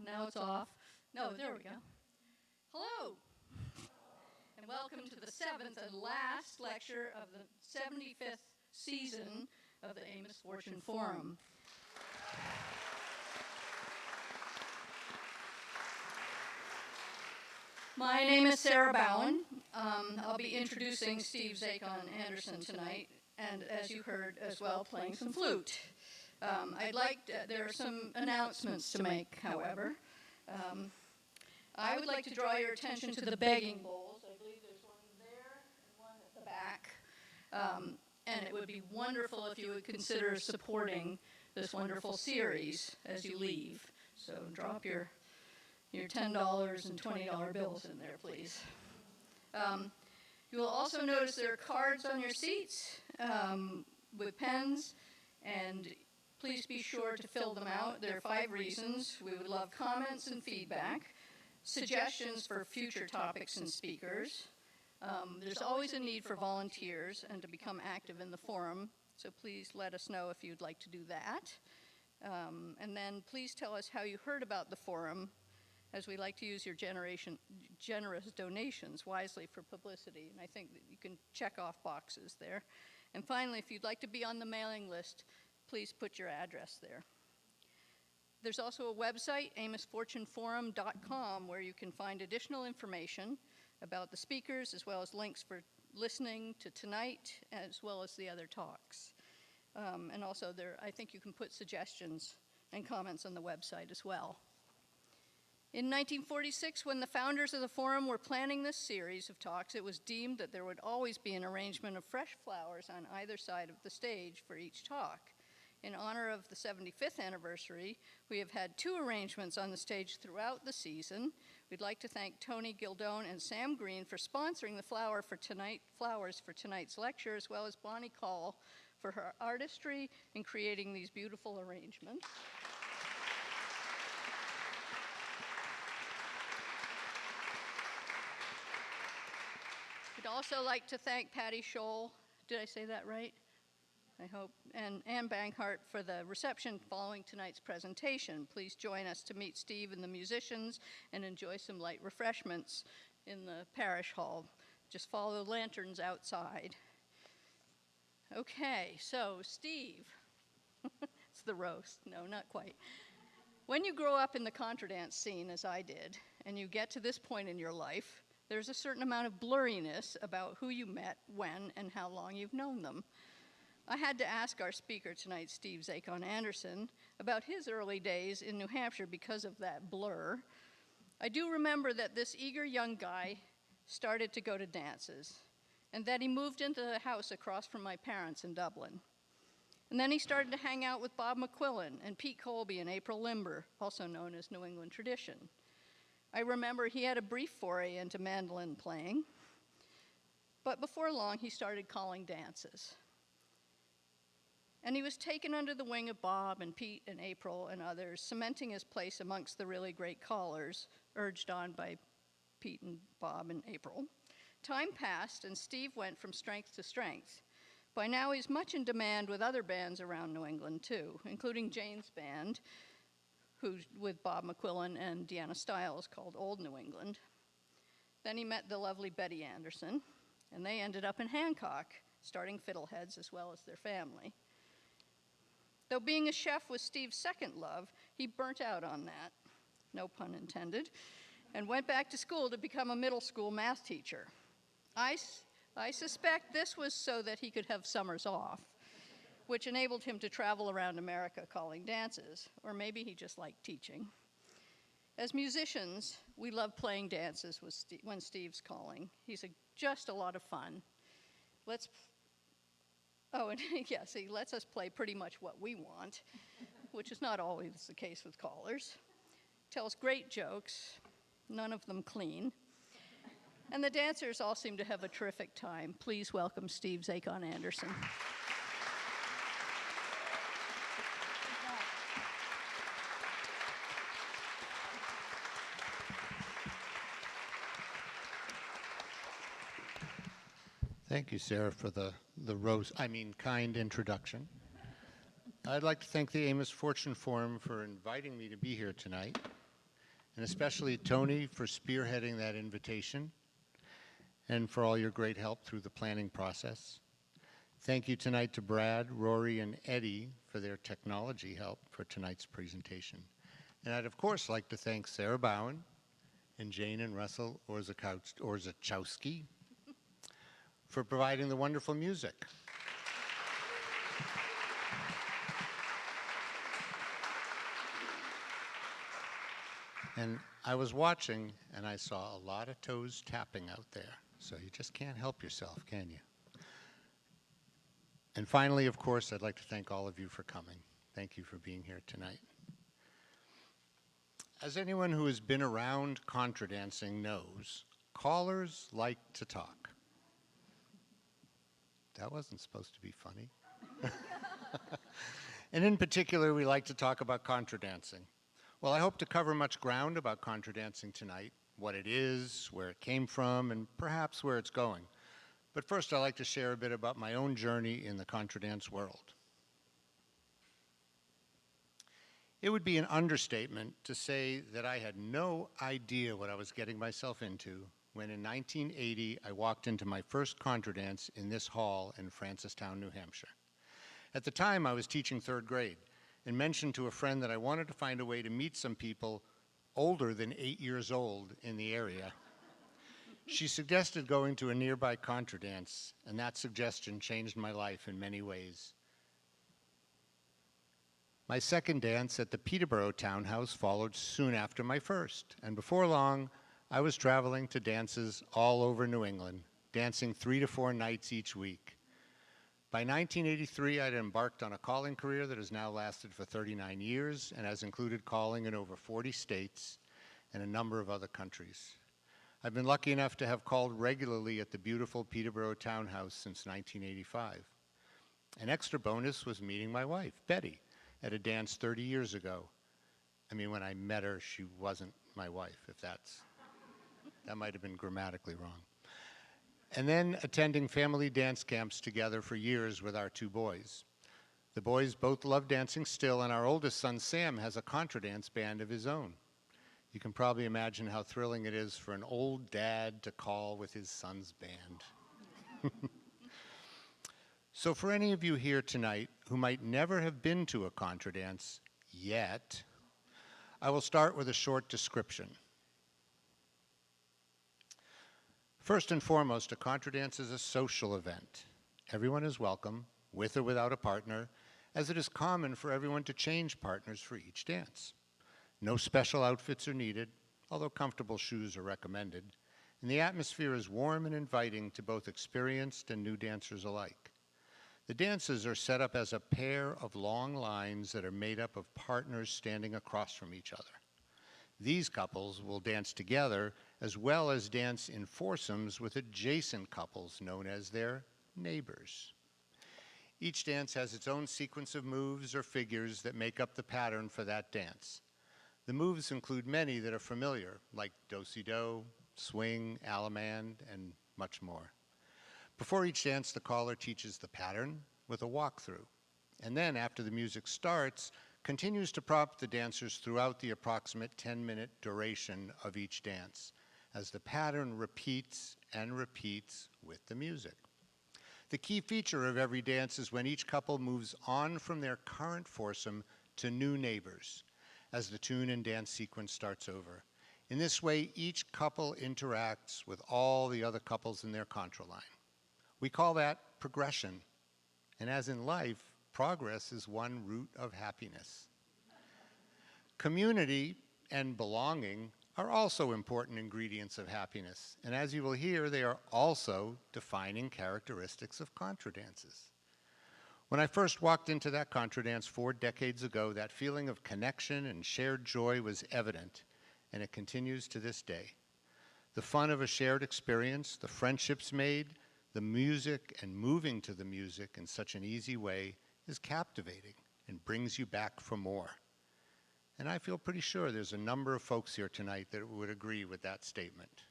Now it's off. No, there we go. Hello, and welcome to the 7th and last lecture of the 75th season of the Amos Fortune Forum. My name is Sarah Bowen. I'll be introducing Steve Zakon-Anderson tonight, and as you heard as well, playing some flute. There are some announcements to make, however. I would like to draw your attention to the begging bowls. I believe there's one there and one at the back. And it would be wonderful if you would consider supporting this wonderful series as you leave. So drop your $10 and $20 bills in there, please. You will also notice there are cards on your seats with pens, and please be sure to fill them out. There are 5 reasons. We would love comments and feedback, suggestions for future topics and speakers. There's always a need for volunteers and to become active in the forum, so please let us know if you'd like to do that. And then please tell us how you heard about the forum, as we like to use your generous donations wisely for publicity, and I think that you can check off boxes there. And finally, if you'd like to be on the mailing list, please put your address there. There's also a website, amosfortuneforum.com, where you can find additional information about the speakers, as well as links for listening to tonight, as well as the other talks. And also I think you can put suggestions and comments on the website as well. In 1946, when the founders of the forum were planning this series of talks, it was deemed that there would always be an arrangement of fresh flowers on either side of the stage for each talk. In honor of the 75th anniversary, we have had 2 arrangements on the stage throughout the season. We'd like to thank Tony Gildone and Sam Green for sponsoring the flowers for tonight's lecture, as well as Bonnie Call for her artistry in creating these beautiful arrangements. We'd also like to thank Patty Scholl, did I say that right? I hope, and Ann Bankhart for the reception following tonight's presentation. Please join us to meet Steve and the musicians and enjoy some light refreshments in the parish hall. Just follow the lanterns outside. Okay, so Steve, it's the roast. No, not quite. When you grow up in the Contra dance scene, as I did, and you get to this point in your life, there's a certain amount of blurriness about who you met, when, and how long you've known them. I had to ask our speaker tonight, Steve Zakon-Anderson, about his early days in New Hampshire because of that blur. I do remember that this eager young guy started to go to dances, and that he moved into the house across from my parents in Dublin. And then he started to hang out with Bob McQuillan and Pete Colby and April Limber, also known as New England Tradition. I remember he had a brief foray into mandolin playing, but before long he started calling dances. And he was taken under the wing of Bob and Pete and April and others, cementing his place amongst the really great callers, urged on by Pete and Bob and April. Time passed, and Steve went from strength to strength. By now, he's much in demand with other bands around New England, too, including Jane's band, with Bob McQuillan and Deanna Stiles, called Old New England. Then he met the lovely Betty Anderson, and they ended up in Hancock, starting Fiddleheads as well as their family. Though being a chef was Steve's second love, he burnt out on that, no pun intended, and went back to school to become a middle school math teacher. I suspect this was so that he could have summers off, which enabled him to travel around America calling dances, or maybe he just liked teaching. As musicians, we love playing dances when Steve's calling. He's just a lot of fun. And yes, he lets us play pretty much what we want, which is not always the case with callers. Tells great jokes, none of them clean. And the dancers all seem to have a terrific time. Please welcome Steve Zakon-Anderson. Thank you, Sarah, for the kind introduction. I'd like to thank the Amos Fortune Forum for inviting me to be here tonight. and especially Tony for spearheading that invitation and for all your great help through the planning process. Thank you tonight to Brad, Rory, and Eddie for their technology help for tonight's presentation. And I'd of course like to thank Sarah Bowen and Jane and Russell Orzachowski for providing the wonderful music. And I was watching, and I saw a lot of toes tapping out there. So you just can't help yourself, can you? And finally, of course, I'd like to thank all of you for coming. Thank you for being here tonight. As anyone who has been around contra dancing knows, callers like to talk. That wasn't supposed to be funny. And in particular, we like to talk about contra dancing. Well, I hope to cover much ground about contra dancing tonight, what it is, where it came from, and perhaps where it's going. But first, I'd like to share a bit about my own journey in the contra dance world. It would be an understatement to say that I had no idea what I was getting myself into when in 1980 I walked into my first contra dance in this hall in Francistown, New Hampshire. At the time, I was teaching third grade and mentioned to a friend that I wanted to find a way to meet some people older than 8 years old in the area. She suggested going to a nearby contra dance, and that suggestion changed my life in many ways. My second dance at the Peterborough Townhouse followed soon after my first, and before long, I was traveling to dances all over New England, dancing 3 to 4 nights each week. By 1983, I'd embarked on a calling career that has now lasted for 39 years and has included calling in over 40 states and a number of other countries. I've been lucky enough to have called regularly at the beautiful Peterborough Townhouse since 1985. An extra bonus was meeting my wife, Betty, at a dance 30 years ago. I mean, when I met her, she wasn't my wife, that might have been grammatically wrong. And then attending family dance camps together for years with our 2 boys. The boys both love dancing still, and our oldest son, Sam, has a contra dance band of his own. You can probably imagine how thrilling it is for an old dad to call with his son's band. So for any of you here tonight who might never have been to a contra dance yet, I will start with a short description. First and foremost, a contra dance is a social event. Everyone is welcome, with or without a partner, as it is common for everyone to change partners for each dance. No special outfits are needed, although comfortable shoes are recommended, and the atmosphere is warm and inviting to both experienced and new dancers alike. The dances are set up as a pair of long lines that are made up of partners standing across from each other. These couples will dance together as well as dance in foursomes with adjacent couples known as their neighbors. Each dance has its own sequence of moves or figures that make up the pattern for that dance. The moves include many that are familiar, like do-si-do, swing, allemande, and much more. Before each dance, the caller teaches the pattern with a walkthrough, and then after the music starts, continues to prompt the dancers throughout the approximate 10-minute duration of each dance, as the pattern repeats and repeats with the music. The key feature of every dance is when each couple moves on from their current foursome to new neighbors, as the tune and dance sequence starts over. In this way, each couple interacts with all the other couples in their contra line. We call that progression, and as in life, progress is one root of happiness. Community and belonging are also important ingredients of happiness, and as you will hear, they are also defining characteristics of contra dances. When I first walked into that contra dance 4 decades ago, that feeling of connection and shared joy was evident, and it continues to this day. The fun of a shared experience, the friendships made, the music and moving to the music in such an easy way is captivating and brings you back for more. And I feel pretty sure there's a number of folks here tonight that would agree with that statement.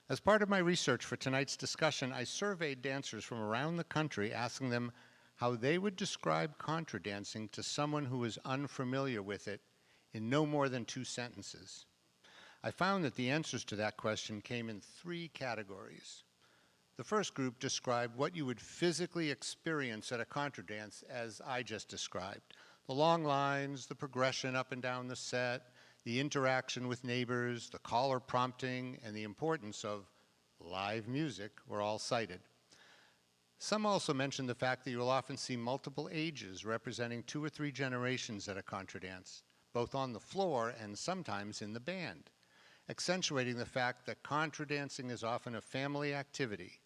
As part of my research for tonight's discussion, I surveyed dancers from around the country, asking them how they would describe contra dancing to someone who is unfamiliar with it in no more than 2 sentences. I found that the answers to that question came in 3 categories. The first group described what you would physically experience at a contra dance as I just described. The long lines, the progression up and down the set, the interaction with neighbors, the caller prompting, and the importance of live music were all cited. Some also mentioned the fact that you will often see multiple ages representing 2 or 3 generations at a contra dance, both on the floor and sometimes in the band, accentuating the fact that contra dancing is often a family activity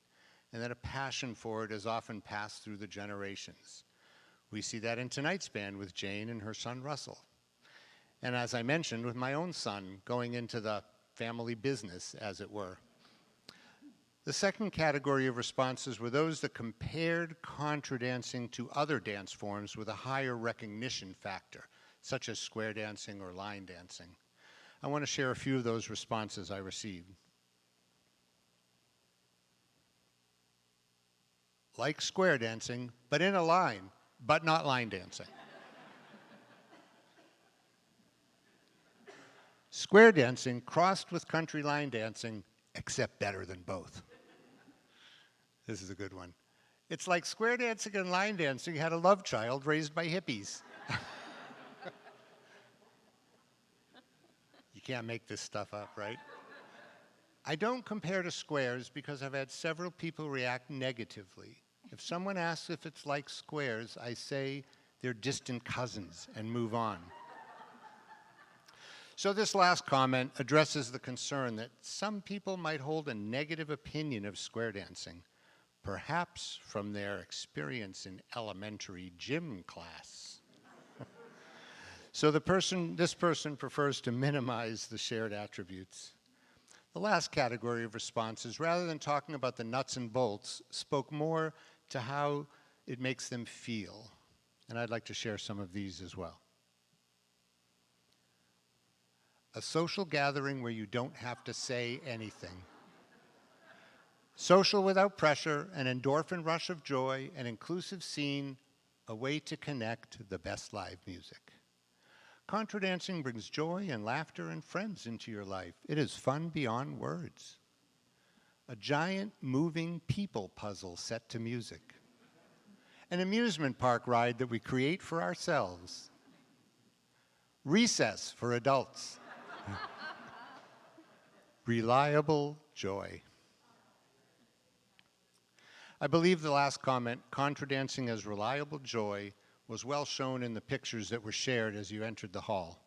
and that a passion for it is often passed through the generations. We see that in tonight's band with Jane and her son Russell. And as I mentioned, with my own son going into the family business, as it were. The second category of responses were those that compared contra dancing to other dance forms with a higher recognition factor, such as square dancing or line dancing. I want to share a few of those responses I received. Like square dancing, but in a line, but not line dancing. Square dancing crossed with country line dancing, except better than both. This is a good one. It's like square dancing and line dancing had a love child raised by hippies. You can't make this stuff up, right? I don't compare to squares because I've had several people react negatively. If someone asks if it's like squares, I say they're distant cousins and move on. So this last comment addresses the concern that some people might hold a negative opinion of square dancing, perhaps from their experience in elementary gym class. So this person prefers to minimize the shared attributes. The last category of responses, rather than talking about the nuts and bolts, spoke more to how it makes them feel. And I'd like to share some of these as well. A social gathering where you don't have to say anything. Social without pressure, an endorphin rush of joy, an inclusive scene, a way to connect the best live music. Contra dancing brings joy and laughter and friends into your life. It is fun beyond words. A giant moving people puzzle set to music. An amusement park ride that we create for ourselves. Recess for adults. Reliable joy. I believe the last comment, contra dancing as reliable joy, was well shown in the pictures that were shared as you entered the hall.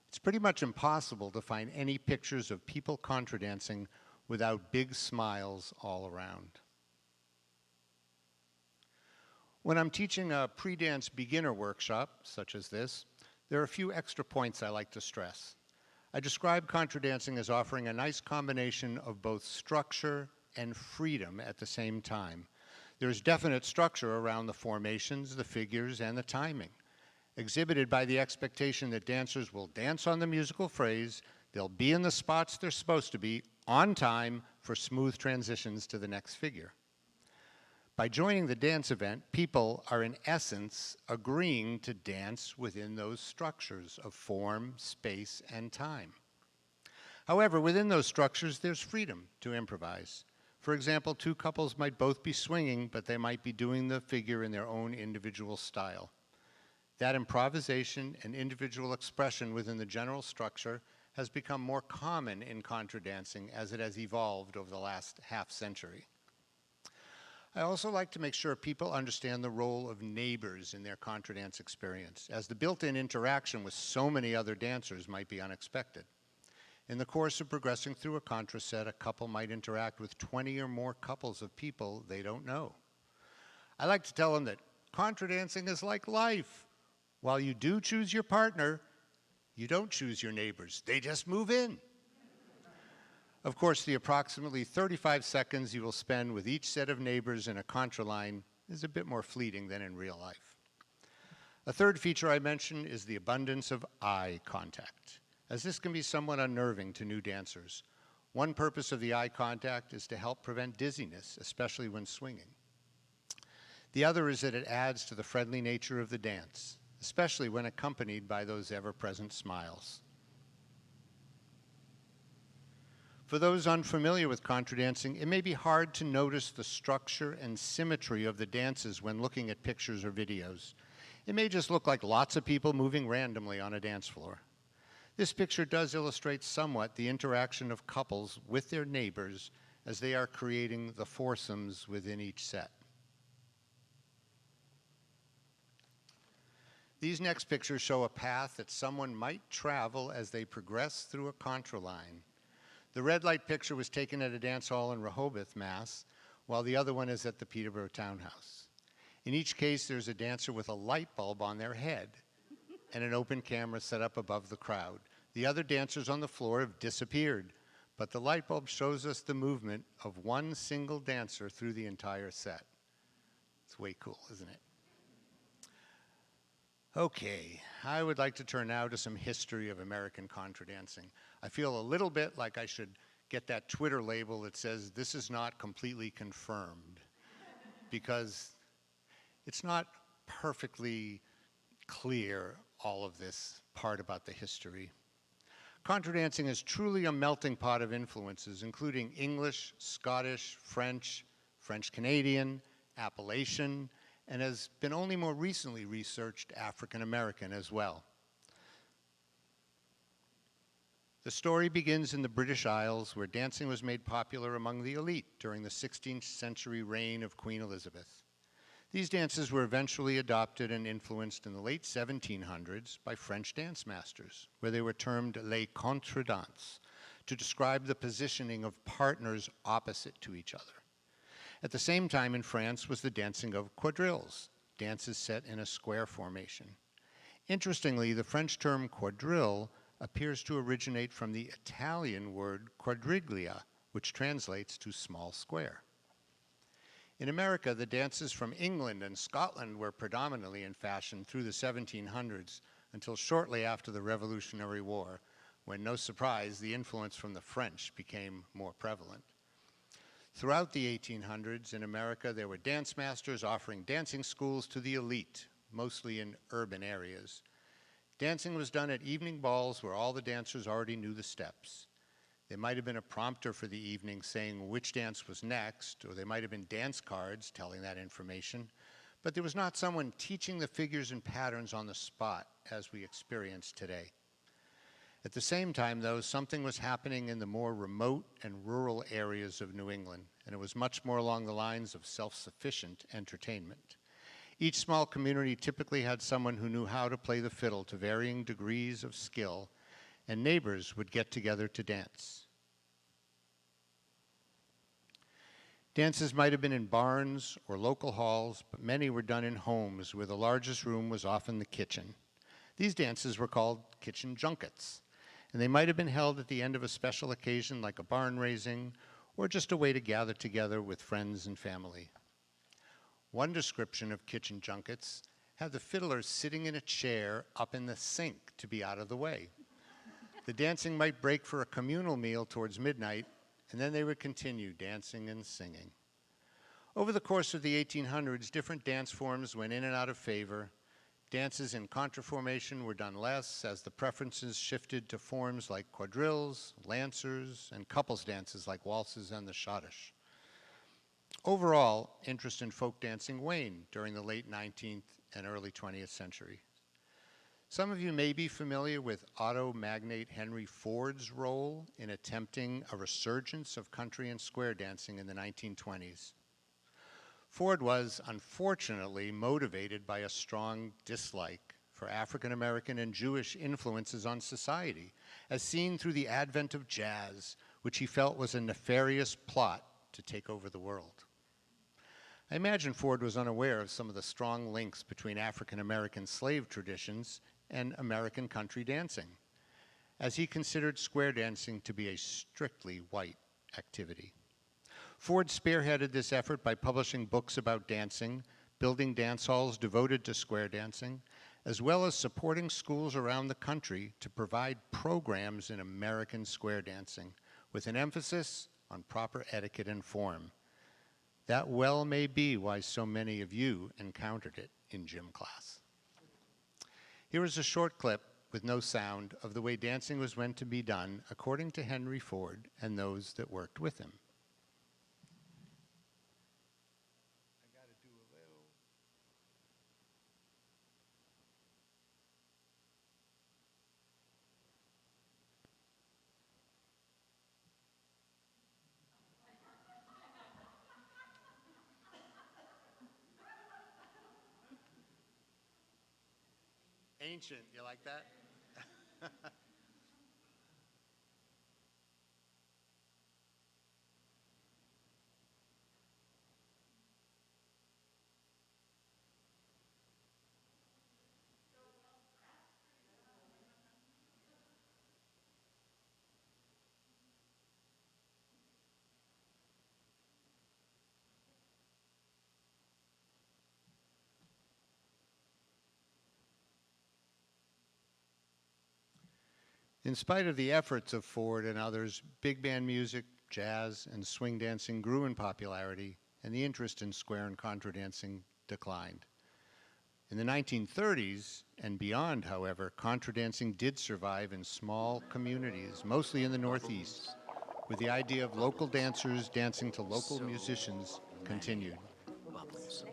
It's pretty much impossible to find any pictures of people contra dancing without big smiles all around. When I'm teaching a pre-dance beginner workshop, such as this, there are a few extra points I like to stress. I describe contra dancing as offering a nice combination of both structure and freedom at the same time. There's definite structure around the formations, the figures, and the timing, exhibited by the expectation that dancers will dance on the musical phrase, they'll be in the spots they're supposed to be, on time, for smooth transitions to the next figure. By joining the dance event, people are in essence agreeing to dance within those structures of form, space, and time. However, within those structures, there's freedom to improvise. For example, 2 couples might both be swinging, but they might be doing the figure in their own individual style. That improvisation and individual expression within the general structure has become more common in contra dancing as it has evolved over the last half-century. I also like to make sure people understand the role of neighbors in their contra dance experience, as the built-in interaction with so many other dancers might be unexpected. In the course of progressing through a contra set, a couple might interact with 20 or more couples of people they don't know. I like to tell them that contra dancing is like life. While you do choose your partner, you don't choose your neighbors. They just move in. Of course, the approximately 35 seconds you will spend with each set of neighbors in a contra line is a bit more fleeting than in real life. A third feature I mentioned is the abundance of eye contact, as this can be somewhat unnerving to new dancers. One purpose of the eye contact is to help prevent dizziness, especially when swinging. The other is that it adds to the friendly nature of the dance. especially when accompanied by those ever-present smiles. For those unfamiliar with contra dancing, it may be hard to notice the structure and symmetry of the dances when looking at pictures or videos. It may just look like lots of people moving randomly on a dance floor. This picture does illustrate somewhat the interaction of couples with their neighbors as they are creating the foursomes within each set. These next pictures show a path that someone might travel as they progress through a contra line. The red light picture was taken at a dance hall in Rehoboth, Mass., while the other one is at the Peterborough Townhouse. In each case, there's a dancer with a light bulb on their head and an open camera set up above the crowd. The other dancers on the floor have disappeared, but the light bulb shows us the movement of one single dancer through the entire set. It's way cool, isn't it? Okay, I would like to turn now to some history of American contra dancing. I feel a little bit like I should get that Twitter label that says this is not completely confirmed, because it's not perfectly clear, all of this part about the history. Contra dancing is truly a melting pot of influences, including English, Scottish, French, French-Canadian, Appalachian, and has been only more recently researched African-American as well. The story begins in the British Isles, where dancing was made popular among the elite during the 16th century reign of Queen Elizabeth. These dances were eventually adopted and influenced in the late 1700s by French dance masters, where they were termed les contredanses, to describe the positioning of partners opposite to each other. At the same time in France was the dancing of quadrilles, dances set in a square formation. Interestingly, the French term quadrille appears to originate from the Italian word quadriglia, which translates to small square. In America, the dances from England and Scotland were predominantly in fashion through the 1700s until shortly after the Revolutionary War, when, no surprise, the influence from the French became more prevalent. Throughout the 1800s in America, there were dance masters offering dancing schools to the elite, mostly in urban areas. Dancing was done at evening balls where all the dancers already knew the steps. There might have been a prompter for the evening saying which dance was next, or there might have been dance cards telling that information, but there was not someone teaching the figures and patterns on the spot as we experience today. At the same time, though, something was happening in the more remote and rural areas of New England, and it was much more along the lines of self-sufficient entertainment. Each small community typically had someone who knew how to play the fiddle to varying degrees of skill, and neighbors would get together to dance. Dances might have been in barns or local halls, but many were done in homes where the largest room was often the kitchen. These dances were called kitchen junkets, and they might have been held at the end of a special occasion like a barn raising or just a way to gather together with friends and family. One description of kitchen junkets had the fiddler sitting in a chair up in the sink to be out of the way. The dancing might break for a communal meal towards midnight, and then they would continue dancing and singing. Over the course of the 1800s, different dance forms went in and out of favor. Dances in contra formation were done less as the preferences shifted to forms like quadrilles, lancers, and couples dances like waltzes and the schottische. Overall, interest in folk dancing waned during the late 19th and early 20th century. Some of you may be familiar with auto magnate Henry Ford's role in attempting a resurgence of country and square dancing in the 1920s. Ford was, unfortunately, motivated by a strong dislike for African American and Jewish influences on society, as seen through the advent of jazz, which he felt was a nefarious plot to take over the world. I imagine Ford was unaware of some of the strong links between African American slave traditions and American country dancing, as he considered square dancing to be a strictly white activity. Ford spearheaded this effort by publishing books about dancing, building dance halls devoted to square dancing, as well as supporting schools around the country to provide programs in American square dancing, with an emphasis on proper etiquette and form. That well may be why so many of you encountered it in gym class. Here is a short clip with no sound of the way dancing was meant to be done according to Henry Ford and those that worked with him. Ancient, you like that? In spite of the efforts of Ford and others, big band music, jazz, and swing dancing grew in popularity, and the interest in square and contra dancing declined. In the 1930s and beyond, however, contra dancing did survive in small communities, mostly in the Northeast, with the idea of local dancers dancing to local musicians continued. Bubbles.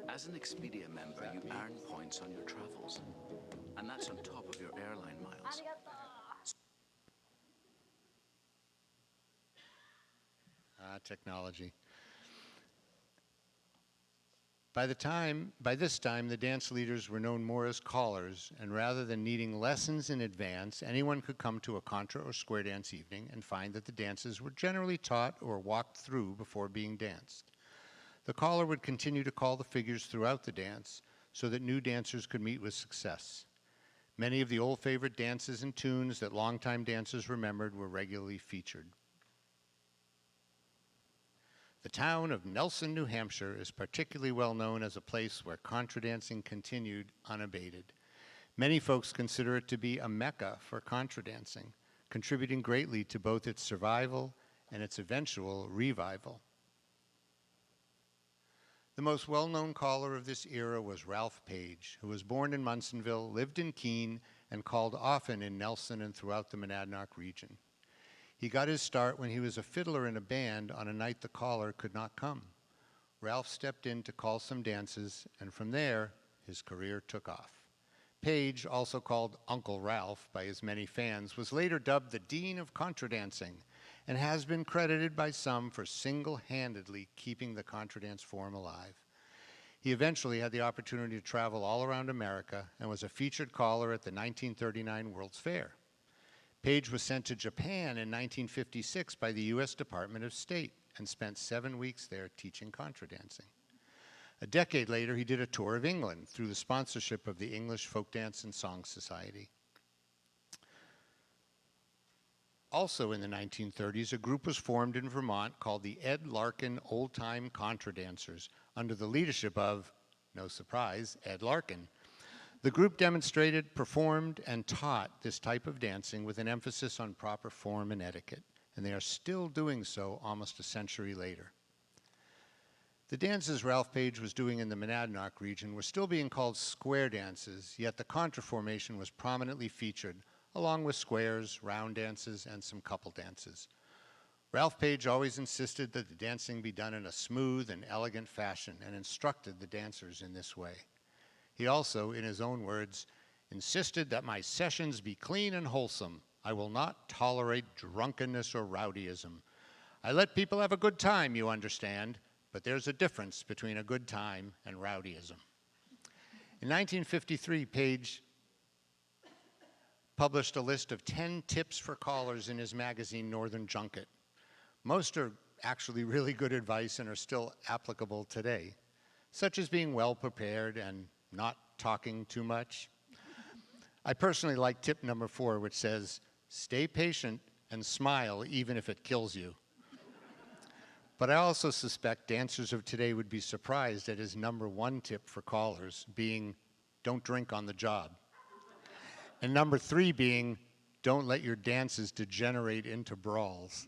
As an Expedia member, you earn points on your travels, and that's on top of your airline miles. Technology. By this time, the dance leaders were known more as callers, and rather than needing lessons in advance, anyone could come to a contra or square dance evening and find that the dances were generally taught or walked through before being danced. The caller would continue to call the figures throughout the dance so that new dancers could meet with success. Many of the old favorite dances and tunes that longtime dancers remembered were regularly featured. The town of Nelson, New Hampshire is particularly well known as a place where contra dancing continued unabated. Many folks consider it to be a mecca for contra dancing, contributing greatly to both its survival and its eventual revival. The most well-known caller of this era was Ralph Page, who was born in Munsonville, lived in Keene, and called often in Nelson and throughout the Monadnock region. He got his start when he was a fiddler in a band on a night the caller could not come. Ralph stepped in to call some dances, and from there, his career took off. Page, also called Uncle Ralph by his many fans, was later dubbed the Dean of Contra Dancing and has been credited by some for single-handedly keeping the contra dance form alive. He eventually had the opportunity to travel all around America and was a featured caller at the 1939 World's Fair. Page was sent to Japan in 1956 by the U.S. Department of State and spent 7 weeks there teaching contra dancing. A decade later, he did a tour of England through the sponsorship of the English Folk Dance and Song Society. Also in the 1930s, a group was formed in Vermont called the Ed Larkin Old Time Contra Dancers under the leadership of, no surprise, Ed Larkin. The group demonstrated, performed, and taught this type of dancing with an emphasis on proper form and etiquette, and they are still doing so almost a century later. The dances Ralph Page was doing in the Monadnock region were still being called square dances, yet the contra formation was prominently featured, along with squares, round dances, and some couple dances. Ralph Page always insisted that the dancing be done in a smooth and elegant fashion and instructed the dancers in this way. He also, in his own words, insisted that my sessions be clean and wholesome. I will not tolerate drunkenness or rowdyism. I let people have a good time, you understand, but there's a difference between a good time and rowdyism. In 1953, Page published a list of 10 tips for callers in his magazine, Northern Junket. Most are actually really good advice and are still applicable today, such as being well prepared and not talking too much. I personally like tip number 4, which says, stay patient and smile even if it kills you. But I also suspect dancers of today would be surprised at his number 1 tip for callers being, don't drink on the job. And number 3 being, don't let your dances degenerate into brawls.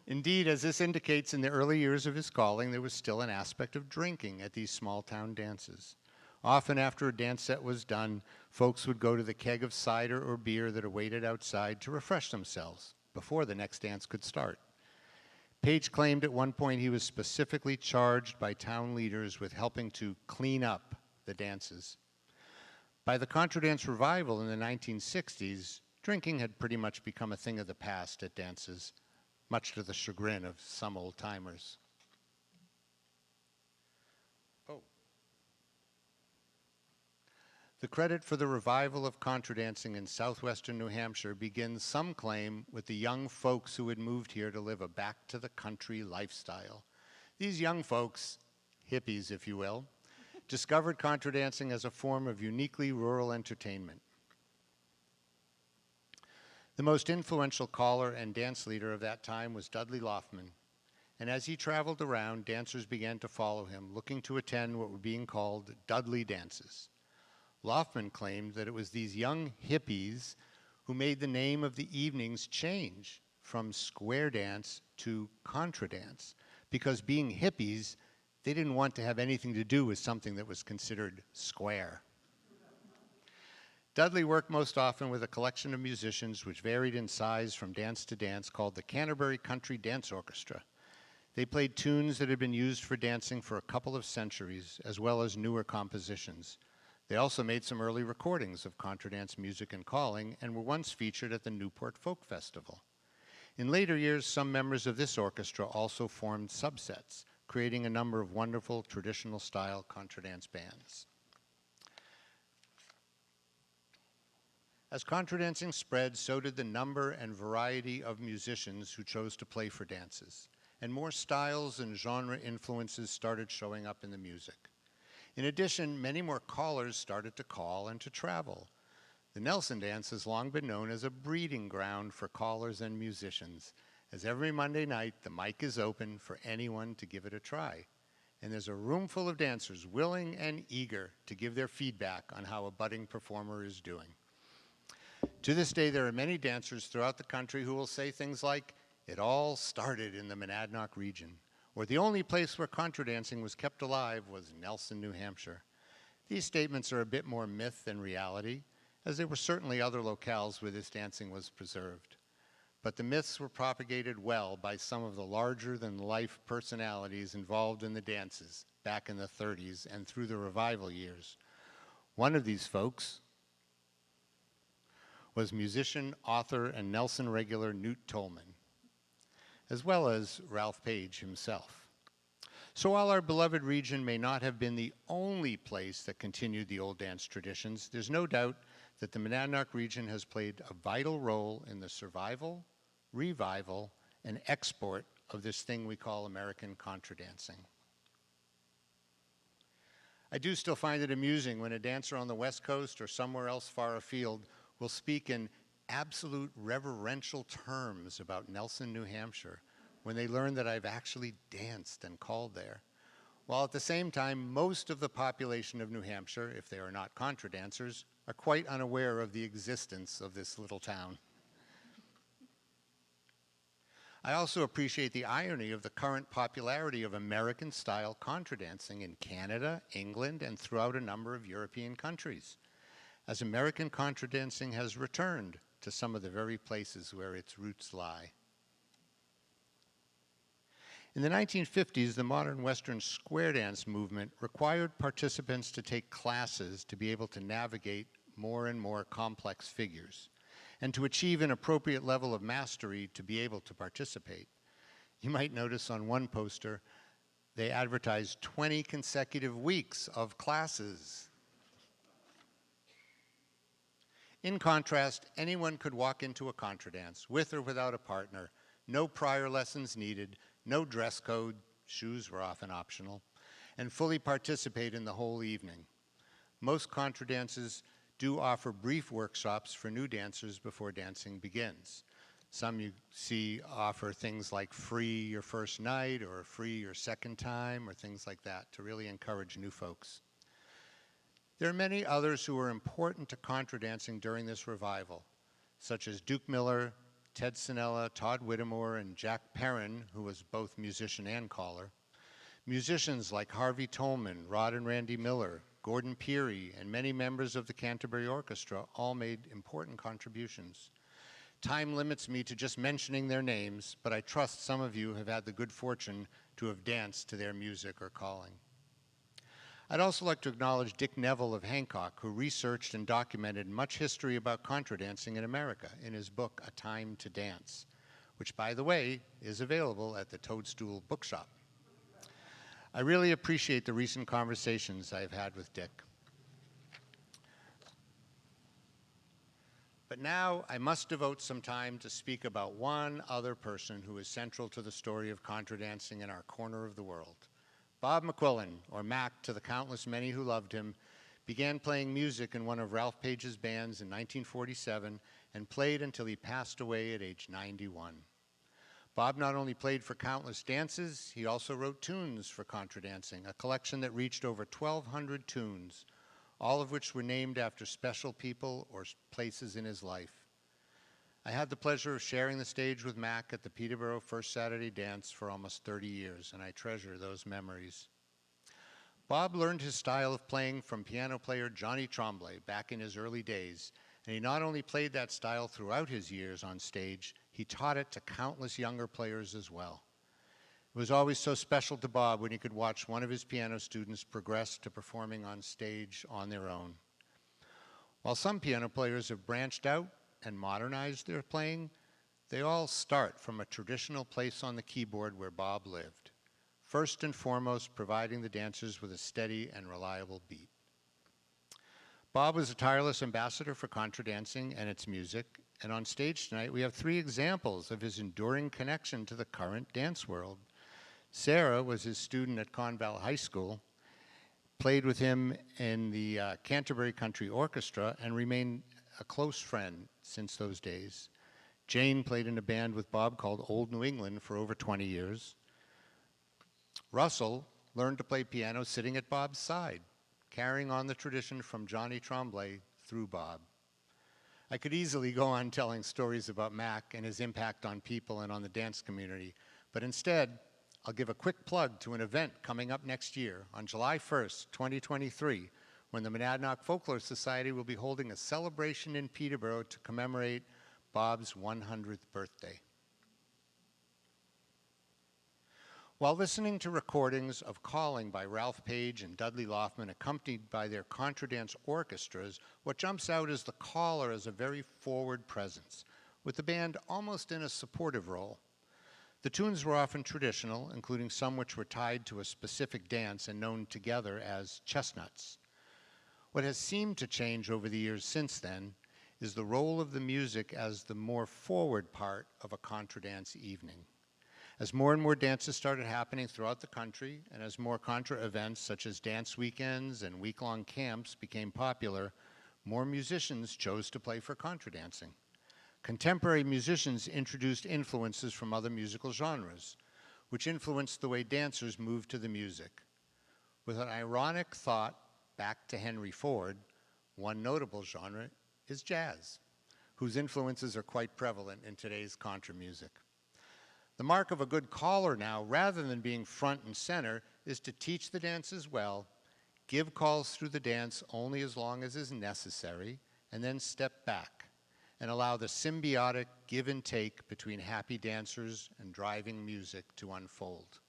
Indeed, as this indicates, in the early years of his calling, there was still an aspect of drinking at these small-town dances. Often after a dance set was done, folks would go to the keg of cider or beer that awaited outside to refresh themselves before the next dance could start. Page claimed at one point he was specifically charged by town leaders with helping to clean up the dances. By the Contra dance revival in the 1960s, drinking had pretty much become a thing of the past at dances, much to the chagrin of some old-timers. The credit for the revival of contra dancing in southwestern New Hampshire begins, some claim, with the young folks who had moved here to live a back-to-the-country lifestyle. These young folks, hippies if you will, discovered contra dancing as a form of uniquely rural entertainment. The most influential caller and dance leader of that time was Dudley Lofman, and as he traveled around, dancers began to follow him, looking to attend what were being called Dudley dances. Lofman claimed that it was these young hippies who made the name of the evenings change from square dance to contra dance, because being hippies, they didn't want to have anything to do with something that was considered square. Dudley worked most often with a collection of musicians which varied in size from dance to dance called the Canterbury Country Dance Orchestra. They played tunes that had been used for dancing for a couple of centuries, as well as newer compositions. They also made some early recordings of contra dance music and calling and were once featured at the Newport Folk Festival. In later years, some members of this orchestra also formed subsets, creating a number of wonderful traditional style contra dance bands. As contra dancing spread, so did the number and variety of musicians who chose to play for dances, and more styles and genre influences started showing up in the music. In addition, many more callers started to call and to travel. The Nelson dance has long been known as a breeding ground for callers and musicians, as every Monday night the mic is open for anyone to give it a try. And there's a room full of dancers willing and eager to give their feedback on how a budding performer is doing. To this day, there are many dancers throughout the country who will say things like, "It all started in the Monadnock region," or "The only place where contra dancing was kept alive was Nelson, New Hampshire." These statements are a bit more myth than reality, as there were certainly other locales where this dancing was preserved. But the myths were propagated well by some of the larger-than-life personalities involved in the dances back in the 30s and through the revival years. One of these folks was musician, author, and Nelson regular Newt Tolman, as well as Ralph Page himself. So while our beloved region may not have been the only place that continued the old dance traditions, there's no doubt that the Monadnock region has played a vital role in the survival, revival, and export of this thing we call American contra dancing. I do still find it amusing when a dancer on the West Coast or somewhere else far afield will speak in absolute reverential terms about Nelson, New Hampshire, when they learn that I've actually danced and called there. While at the same time, most of the population of New Hampshire, if they are not contra dancers, are quite unaware of the existence of this little town. I also appreciate the irony of the current popularity of American-style contra dancing in Canada, England, and throughout a number of European countries, as American contra dancing has returned to some of the very places where its roots lie. In the 1950s, the modern Western square dance movement required participants to take classes to be able to navigate more and more complex figures, and to achieve an appropriate level of mastery to be able to participate. You might notice on one poster, they advertised 20 consecutive weeks of classes. In contrast, anyone could walk into a contra dance, with or without a partner, no prior lessons needed, no dress code, shoes were often optional, and fully participate in the whole evening. Most contra dances do offer brief workshops for new dancers before dancing begins. Some you see offer things like free your first night or free your second time or things like that to really encourage new folks. There are many others who were important to contra dancing during this revival, such as Duke Miller, Ted Sinella, Todd Whittemore, and Jack Perrin, who was both musician and caller. Musicians like Harvey Tolman, Rod and Randy Miller, Gordon Peary, and many members of the Canterbury Orchestra all made important contributions. Time limits me to just mentioning their names, but I trust some of you have had the good fortune to have danced to their music or calling. I'd also like to acknowledge Dick Neville of Hancock, who researched and documented much history about contra dancing in America in his book, A Time to Dance, which, by the way, is available at the Toadstool Bookshop. I really appreciate the recent conversations I've had with Dick. But now I must devote some time to speak about one other person who is central to the story of contra dancing in our corner of the world. Bob McQuillan, or Mac to the countless many who loved him, began playing music in one of Ralph Page's bands in 1947 and played until he passed away at age 91. Bob not only played for countless dances, he also wrote tunes for contra dancing, a collection that reached over 1,200 tunes, all of which were named after special people or places in his life. I had the pleasure of sharing the stage with Mac at the Peterborough First Saturday Dance for almost 30 years, and I treasure those memories. Bob learned his style of playing from piano player Johnny Tremblay back in his early days, and he not only played that style throughout his years on stage, he taught it to countless younger players as well. It was always so special to Bob when he could watch one of his piano students progress to performing on stage on their own. While some piano players have branched out and modernized their playing, they all start from a traditional place on the keyboard where Bob lived, first and foremost providing the dancers with a steady and reliable beat. Bob was a tireless ambassador for contra dancing and its music, and on stage tonight we have 3 examples of his enduring connection to the current dance world. Sarah was his student at Conval High School, played with him in the Canterbury Country Orchestra, and remained a close friend since those days. Jane played in a band with Bob called Old New England for over 20 years. Russell learned to play piano sitting at Bob's side, carrying on the tradition from Johnny Tremblay through Bob. I could easily go on telling stories about Mac and his impact on people and on the dance community, but instead, I'll give a quick plug to an event coming up next year on July 1st, 2023, when the Monadnock Folklore Society will be holding a celebration in Peterborough to commemorate Bob's 100th birthday. While listening to recordings of Calling by Ralph Page and Dudley Lofman accompanied by their contra dance orchestras, what jumps out is the caller as a very forward presence, with the band almost in a supportive role. The tunes were often traditional, including some which were tied to a specific dance and known together as chestnuts. What has seemed to change over the years since then is the role of the music as the more forward part of a contra dance evening. As more and more dances started happening throughout the country, and as more contra events such as dance weekends and week-long camps became popular, more musicians chose to play for contra dancing. Contemporary musicians introduced influences from other musical genres, which influenced the way dancers moved to the music. With an ironic thought back to Henry Ford, one notable genre is jazz, whose influences are quite prevalent in today's contra music. The mark of a good caller now, rather than being front and center, is to teach the dances well, give calls through the dance only as long as is necessary, and then step back and allow the symbiotic give and take between happy dancers and driving music to unfold.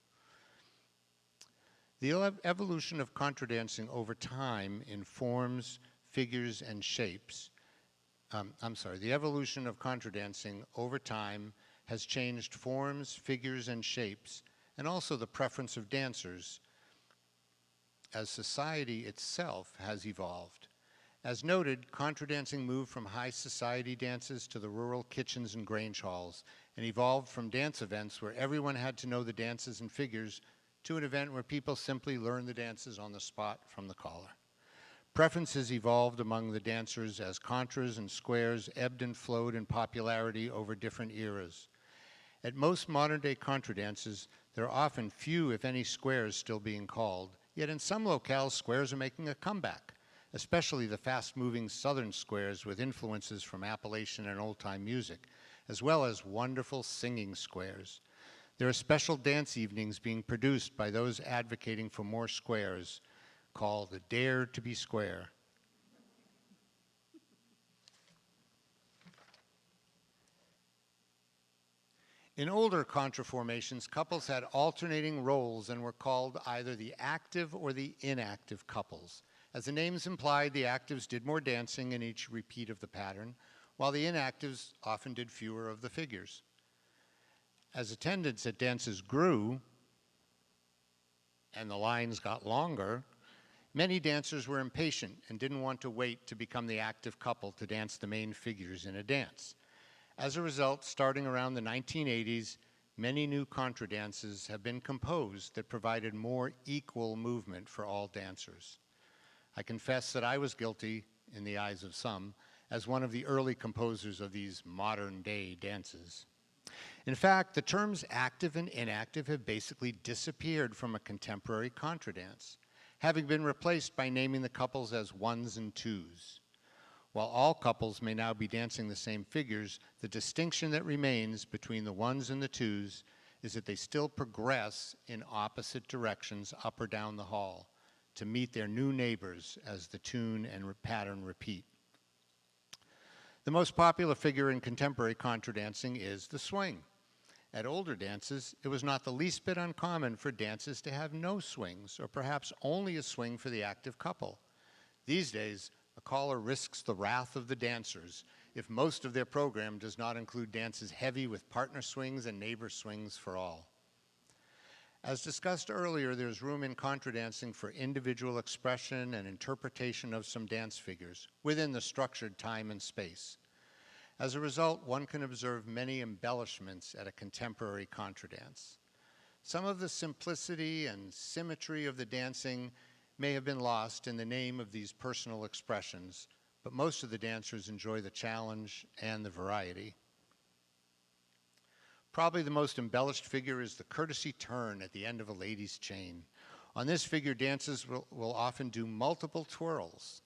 The evolution of contra dancing over time in forms, figures, and shapes, the evolution of contra dancing over time has changed forms, figures, and shapes, and also the preference of dancers as society itself has evolved. As noted, contra dancing moved from high society dances to the rural kitchens and grange halls, and evolved from dance events where everyone had to know the dances and figures to an event where people simply learned the dances on the spot from the caller. Preferences evolved among the dancers as contras and squares ebbed and flowed in popularity over different eras. At most modern-day contra dances, there are often few, if any, squares still being called, yet in some locales, squares are making a comeback, especially the fast-moving southern squares with influences from Appalachian and old-time music, as well as wonderful singing squares. There are special dance evenings being produced by those advocating for more squares, called the Dare to be Square. In older contra formations, couples had alternating roles and were called either the active or the inactive couples. As the names implied, the actives did more dancing in each repeat of the pattern, while the inactives often did fewer of the figures. As attendance at dances grew and the lines got longer, many dancers were impatient and didn't want to wait to become the active couple to dance the main figures in a dance. As a result, starting around the 1980s, many new contra dances have been composed that provided more equal movement for all dancers. I confess that I was guilty, in the eyes of some, as one of the early composers of these modern-day dances. In fact, the terms active and inactive have basically disappeared from a contemporary contra dance, having been replaced by naming the couples as ones and twos. While all couples may now be dancing the same figures, the distinction that remains between the ones and the twos is that they still progress in opposite directions up or down the hall to meet their new neighbors as the tune and pattern repeat. The most popular figure in contemporary contra dancing is the swing. At older dances, it was not the least bit uncommon for dances to have no swings, or perhaps only a swing for the active couple. These days, a caller risks the wrath of the dancers if most of their program does not include dances heavy with partner swings and neighbor swings for all. As discussed earlier, there's room in contra dancing for individual expression and interpretation of some dance figures within the structured time and space. As a result, one can observe many embellishments at a contemporary contra dance. Some of the simplicity and symmetry of the dancing may have been lost in the name of these personal expressions, but most of the dancers enjoy the challenge and the variety. Probably the most embellished figure is the courtesy turn at the end of a lady's chain. On this figure, dancers will often do multiple twirls,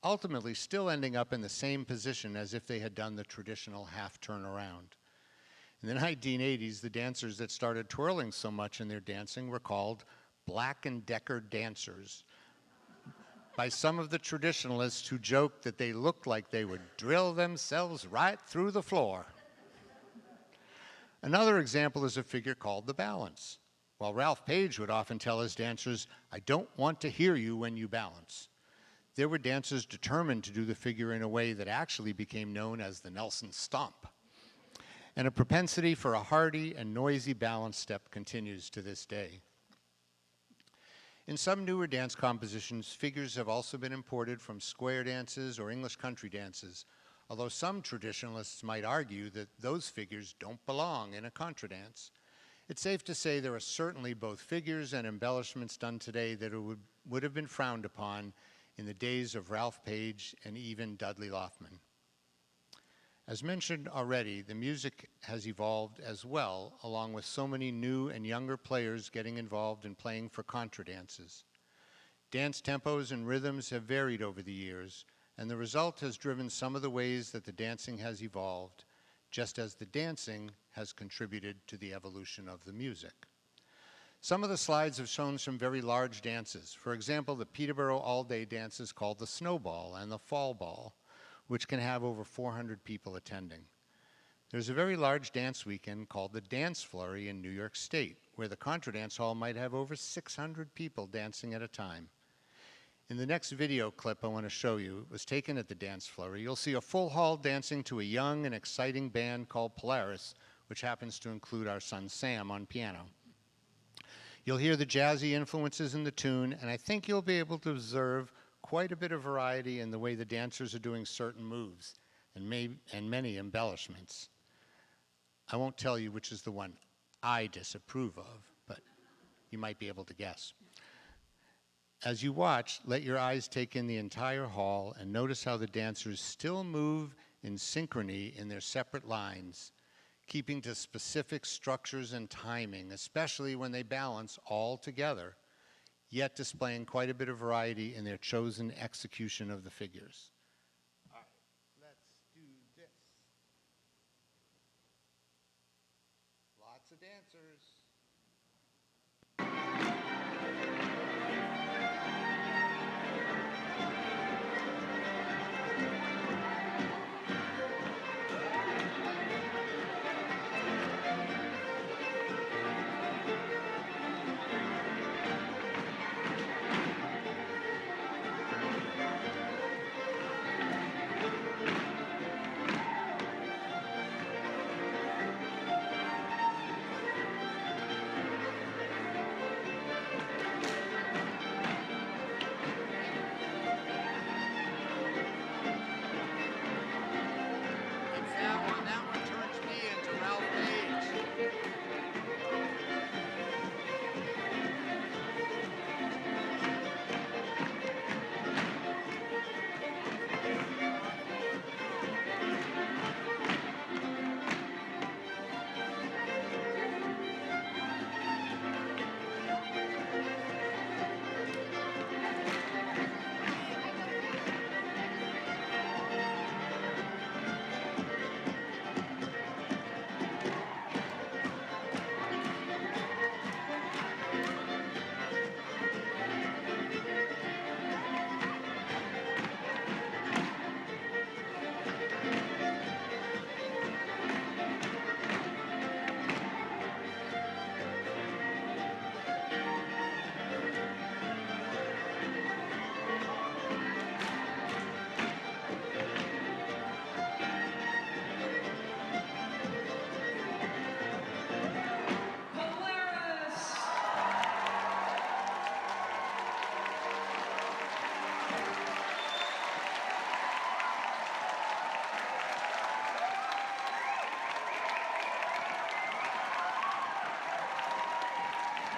ultimately still ending up in the same position as if they had done the traditional half turn around. In the 1980s, the dancers that started twirling so much in their dancing were called Black and Decker dancers by some of the traditionalists who joked that they looked like they would drill themselves right through the floor. Another example is a figure called the balance. While Ralph Page would often tell his dancers, "I don't want to hear you when you balance," there were dancers determined to do the figure in a way that actually became known as the Nelson Stomp. And a propensity for a hearty and noisy balance step continues to this day. In some newer dance compositions, figures have also been imported from square dances or English country dances, although some traditionalists might argue that those figures don't belong in a contra dance. It's safe to say there are certainly both figures and embellishments done today that would have been frowned upon in the days of Ralph Page and even Dudley Lofman. As mentioned already, the music has evolved as well, along with so many new and younger players getting involved in playing for contra dances. Dance tempos and rhythms have varied over the years, and the result has driven some of the ways that the dancing has evolved, just as the dancing has contributed to the evolution of the music. Some of the slides have shown some very large dances. For example, the Peterborough all-day dances called the Snowball and the Fall Ball, which can have over 400 people attending. There's a very large dance weekend called the Dance Flurry in New York State, where the Contra Dance Hall might have over 600 people dancing at a time. In the next video clip I want to show you, it was taken at the Dance Flurry. You'll see a full hall dancing to a young and exciting band called Polaris, which happens to include our son Sam on piano. You'll hear the jazzy influences in the tune, and I think you'll be able to observe quite a bit of variety in the way the dancers are doing certain moves and many embellishments. I won't tell you which is the one I disapprove of, but you might be able to guess. As you watch, let your eyes take in the entire hall and notice how the dancers still move in synchrony in their separate lines, keeping to specific structures and timing, especially when they balance all together, yet displaying quite a bit of variety in their chosen execution of the figures. All right, let's do this. Lots of dancers.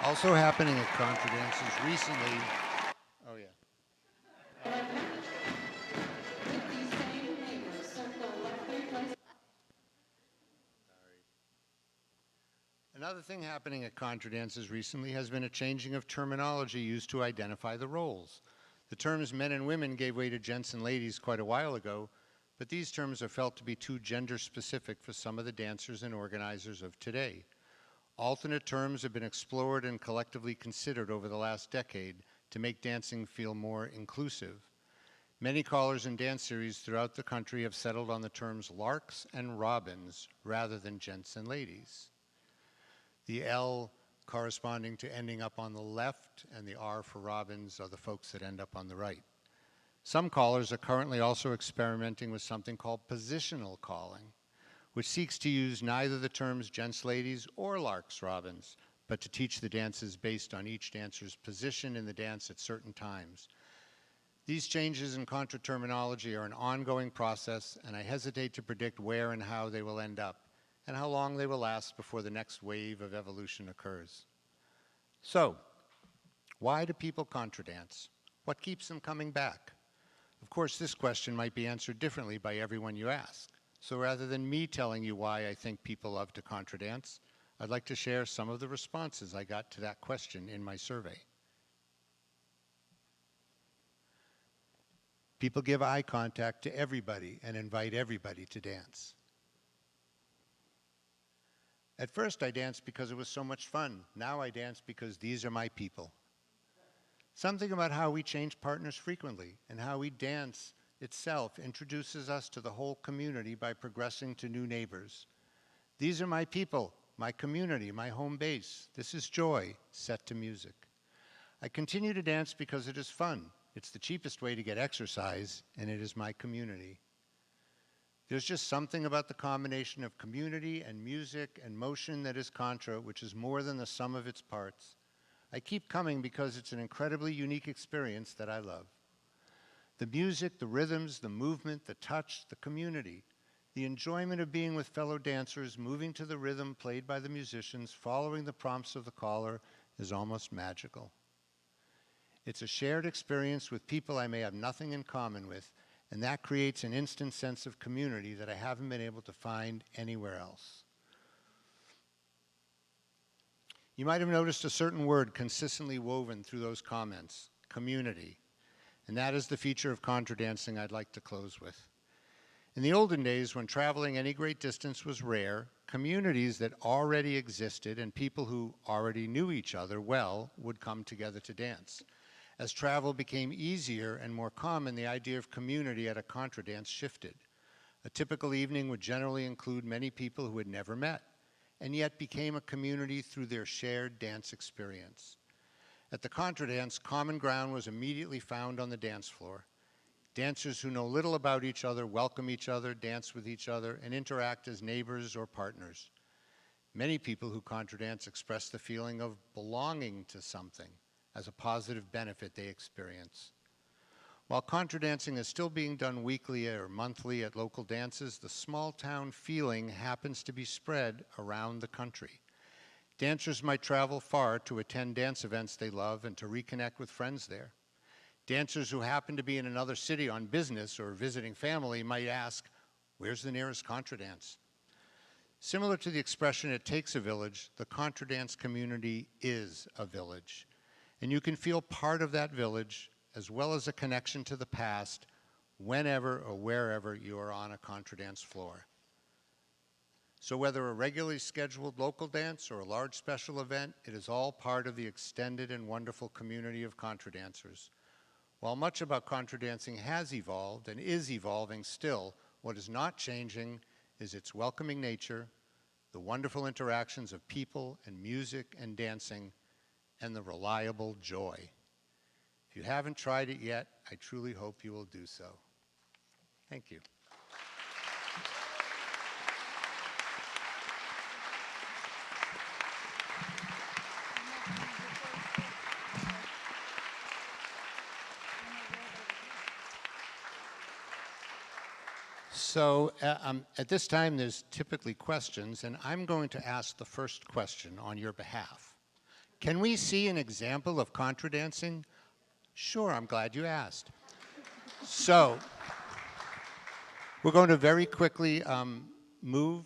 Also happening at Contra dances recently. Oh, yeah. Another thing happening at Contra dances recently has been a changing of terminology used to identify the roles. The terms men and women gave way to gents and ladies quite a while ago, but these terms are felt to be too gender specific for some of the dancers and organizers of today. Alternate terms have been explored and collectively considered over the last decade to make dancing feel more inclusive. Many callers and dance series throughout the country have settled on the terms larks and robins rather than gents and ladies. The L corresponding to ending up on the left and the R for robins are the folks that end up on the right. Some callers are currently also experimenting with something called positional calling, which seeks to use neither the terms gents, ladies, or larks, robins, but to teach the dances based on each dancer's position in the dance at certain times. These changes in contra terminology are an ongoing process, and I hesitate to predict where and how they will end up, and how long they will last before the next wave of evolution occurs. So, why do people contra dance? What keeps them coming back? Of course, this question might be answered differently by everyone you ask. So rather than me telling you why I think people love to contra dance, I'd like to share some of the responses I got to that question in my survey. People give eye contact to everybody and invite everybody to dance. At first I danced because it was so much fun. Now I dance because these are my people. Something about how we change partners frequently and how we dance itself introduces us to the whole community by progressing to new neighbors. These are my people, my community, my home base. This is joy, set to music. I continue to dance because it is fun. It's the cheapest way to get exercise, and it is my community. There's just something about the combination of community and music and motion that is Contra, which is more than the sum of its parts. I keep coming because it's an incredibly unique experience that I love. The music, the rhythms, the movement, the touch, the community, the enjoyment of being with fellow dancers, moving to the rhythm played by the musicians, following the prompts of the caller is almost magical. It's a shared experience with people I may have nothing in common with, and that creates an instant sense of community that I haven't been able to find anywhere else. You might have noticed a certain word consistently woven through those comments, community. And that is the feature of contra dancing I'd like to close with. In the olden days, when traveling any great distance was rare, communities that already existed and people who already knew each other well would come together to dance. As travel became easier and more common, the idea of community at a contra dance shifted. A typical evening would generally include many people who had never met, and yet became a community through their shared dance experience. At the contra dance, common ground was immediately found on the dance floor. Dancers who know little about each other welcome each other, dance with each other, and interact as neighbors or partners. Many people who contra dance express the feeling of belonging to something as a positive benefit they experience. While contra dancing is still being done weekly or monthly at local dances, the small town feeling happens to be spread around the country. Dancers might travel far to attend dance events they love and to reconnect with friends there. Dancers who happen to be in another city on business or visiting family might ask, "Where's the nearest contra dance?" Similar to the expression, "it takes a village," the contra dance community is a village. And you can feel part of that village as well as a connection to the past whenever or wherever you are on a contra dance floor. So whether a regularly scheduled local dance or a large special event, it is all part of the extended and wonderful community of contra dancers. While much about contra dancing has evolved and is evolving still, what is not changing is its welcoming nature, the wonderful interactions of people and music and dancing, and the reliable joy. If you haven't tried it yet, I truly hope you will do so. Thank you. So at this time, there's typically questions, and I'm going to ask the first question on your behalf. Can we see an example of contra dancing? Sure, I'm glad you asked. So, we're going to very quickly move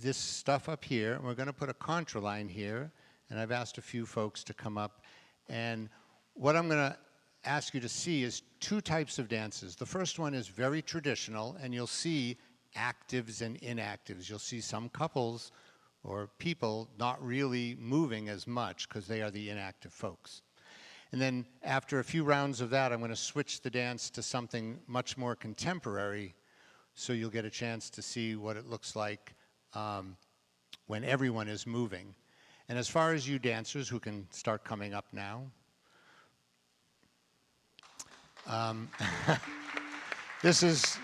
this stuff up here, and we're going to put a contra line here, and I've asked a few folks to come up, and what I'm going to ask you to see is two types of dances. The first one is very traditional, and you'll see actives and inactives. You'll see some couples or people not really moving as much because they are the inactive folks. And then after a few rounds of that, I'm going to switch the dance to something much more contemporary, so you'll get a chance to see what it looks like when everyone is moving. And as far as you dancers who can start coming up now, this is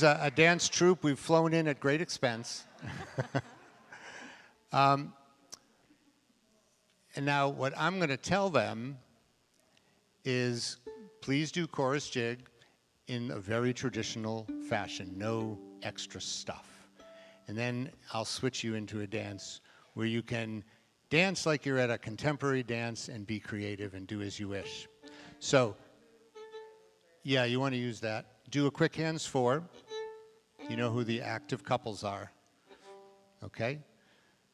a dance troupe we've flown in at great expense. And now what I'm going to tell them is, please do chorus jig in a very traditional fashion, no extra stuff. And then I'll switch you into a dance where you can dance like you're at a contemporary dance and be creative and do as you wish. So, yeah, you want to use that. Do a quick hands 4. You know who the active couples are. Okay?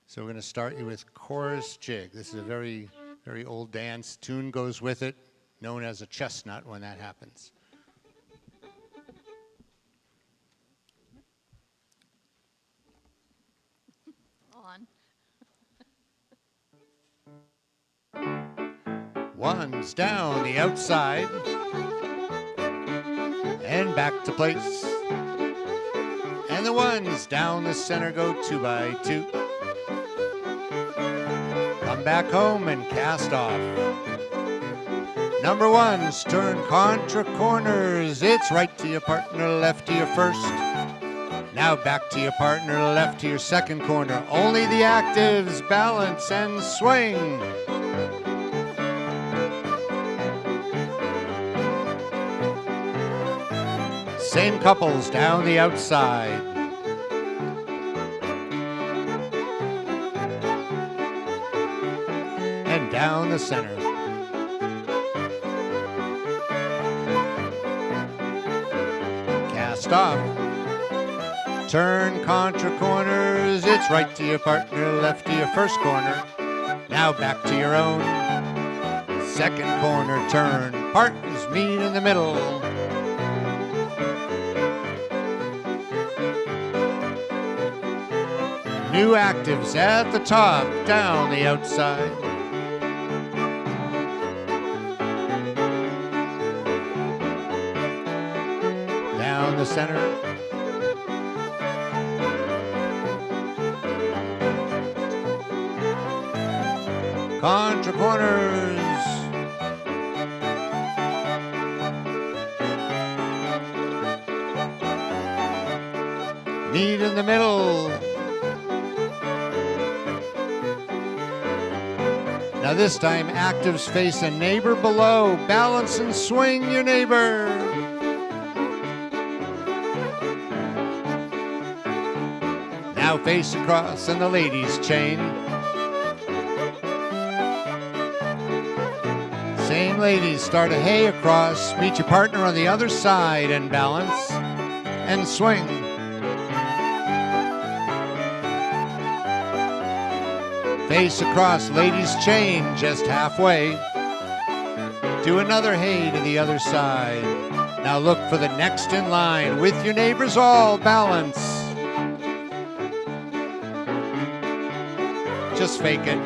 So we're going to start you with chorus jig. This is a very, very old dance. Tune goes with it, known as a chestnut when that happens. On. One's down the outside and back to place. And the ones down the center go 2 by 2. Come back home and cast off. Number 1's turn contra corners. It's right to your partner, left to your first. Now back to your partner, left to your second corner. Only the actives, balance and swing. Same couples down the outside. And down the center. Cast off. Turn contra corners. It's right to your partner, left to your first corner. Now back to your own. Second corner turn. Partners meet in the middle. New actives at the top, down the outside. Down the center. Contra corners. Meet in the middle. Now this time, actives face a neighbor below. Balance and swing your neighbor. Now face across and the ladies chain. Same ladies, start a hay across. Meet your partner on the other side and balance and swing. Face across, ladies chain just halfway. Do another hay to the other side. Now look for the next in line. With your neighbors all, balance. Just fake it.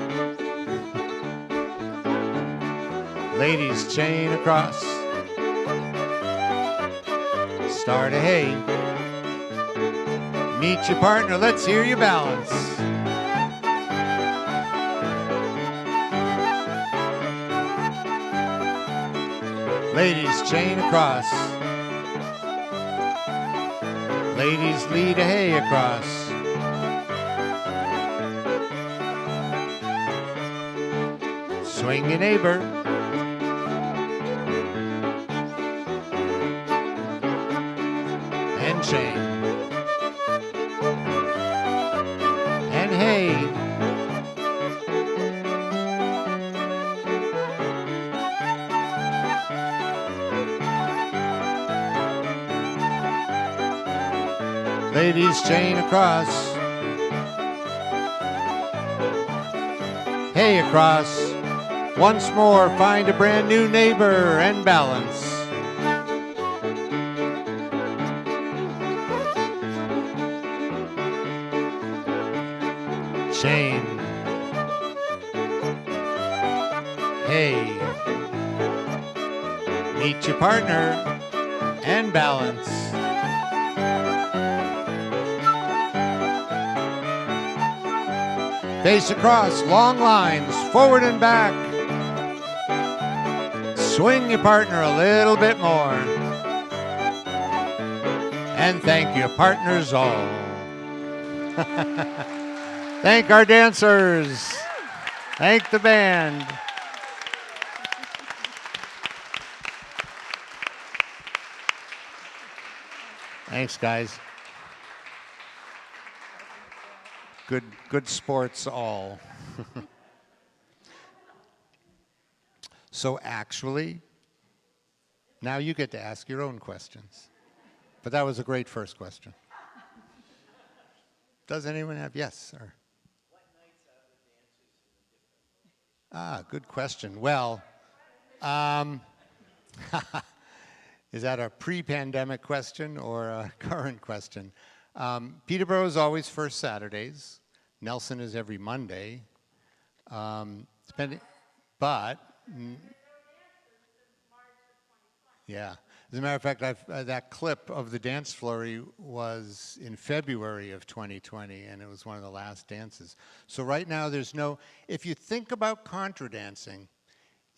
Ladies chain across. Start a hay. Meet your partner, let's hear you balance. Ladies chain across. Ladies lead a hay across. Swing your neighbor. And chain. And hay. Ladies chain across. Hey across. Once more, find a brand new neighbor and balance. Chain. Hey. Meet your partner and balance. Face across, long lines, forward and back. Swing your partner a little bit more. And thank you, partners all. Thank our dancers. Thank the band. Thanks, guys. Good sports all. So actually, now you get to ask your own questions. But that was a great first question. Does anyone have? Yes, sir. What nights are the dancers in the different locations? Good question. Well, is that a pre-pandemic question or a current question? Peterborough is always first Saturdays. Nelson is every Monday. But yeah. As a matter of fact, that clip of the dance flurry was in February of 2020, and it was one of the last dances. So right now, if you think about contra dancing,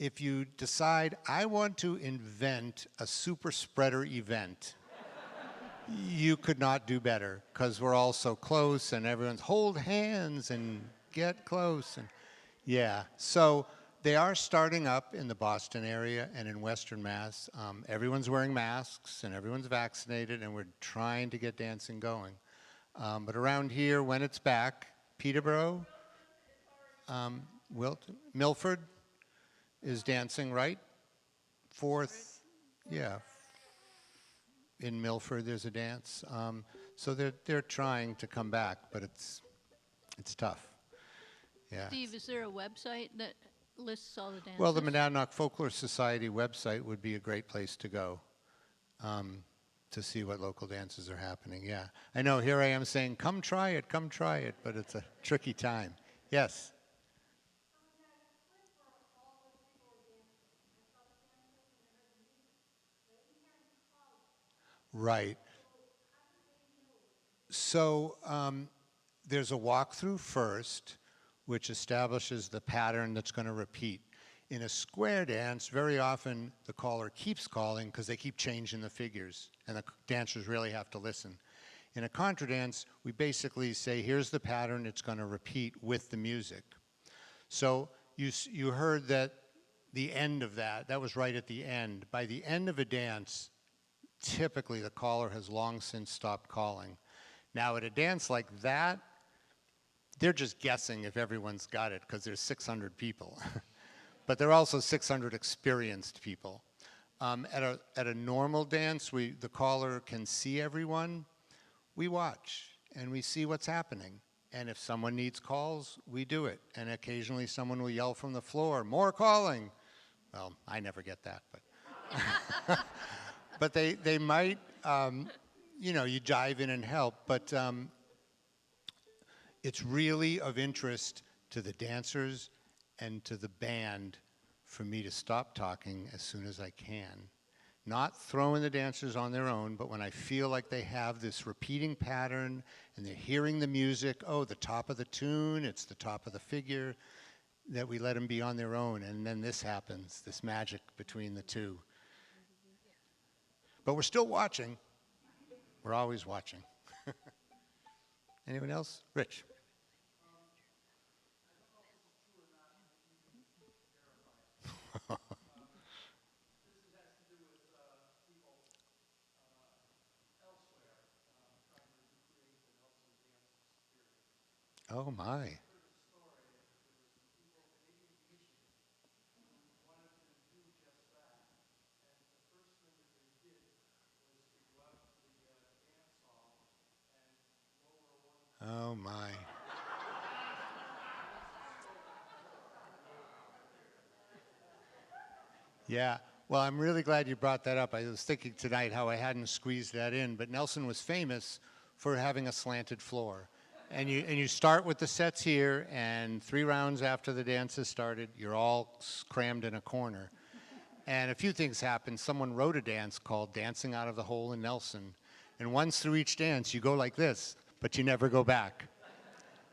if you decide, I want to invent a super spreader event, you could not do better, because we're all so close, and everyone's hold hands and get close. And yeah, so they are starting up in the Boston area and in Western Mass. Everyone's wearing masks and everyone's vaccinated, and we're trying to get dancing going. But around here, when it's back, Peterborough, Milford is dancing, right? Fourth, yeah. In Milford, there's a dance. So they're trying to come back, but it's tough. Yeah. Steve, is there a website that lists all the dances? Well, the Monadnock Folklore Society website would be a great place to go to see what local dances are happening. Yeah, I know. Here I am saying, come try it, but it's a tricky time. Yes. Right. So there's a walkthrough first, which establishes the pattern that's going to repeat. In a square dance, very often the caller keeps calling because they keep changing the figures, and the dancers really have to listen. In a contra dance, we basically say, here's the pattern, it's going to repeat with the music. So you heard that the end of that was right at the end. By the end of a dance, typically the caller has long since stopped calling. Now at a dance like that, they're just guessing if everyone's got it because there's 600 people. But there are also 600 experienced people. At a normal dance, the caller can see everyone. We watch and we see what's happening. And if someone needs calls, we do it. And occasionally someone will yell from the floor, more calling. Well, I never get that, but but they might, you dive in and help. But it's really of interest to the dancers and to the band for me to stop talking as soon as I can. Not throwing the dancers on their own, but when I feel like they have this repeating pattern and they're hearing the music, the top of the tune, it's the top of the figure, that we let them be on their own, and then this happens, this magic between the two. But we're still watching. We're always watching. Anyone else? Rich. Oh my. Yeah, well, I'm really glad you brought that up. I was thinking tonight how I hadn't squeezed that in, but Nelson was famous for having a slanted floor. And you start with the sets here, and 3 rounds after the dance has started, you're all crammed in a corner. And a few things happened. Someone wrote a dance called Dancing Out of the Hole in Nelson. And once through each dance, you go like this, but you never go back.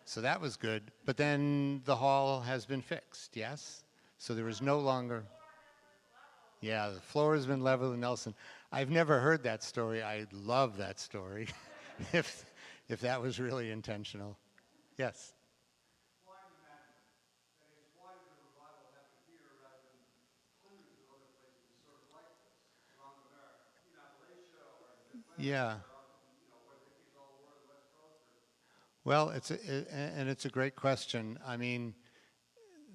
So that was good. But then the hall has been fixed, yes? So there is no longer... Yeah, the floor has been leveled in Nelson. I've never heard that story. I love that story, if that was really intentional. Yes? Well, I can imagine that is why did the revival happen here rather than hundreds of other places sort of like this around America? In Appalachia or in Midwest Yeah. or up, what hippies all were on the West Coast? Or... Well, it's a great question. I mean,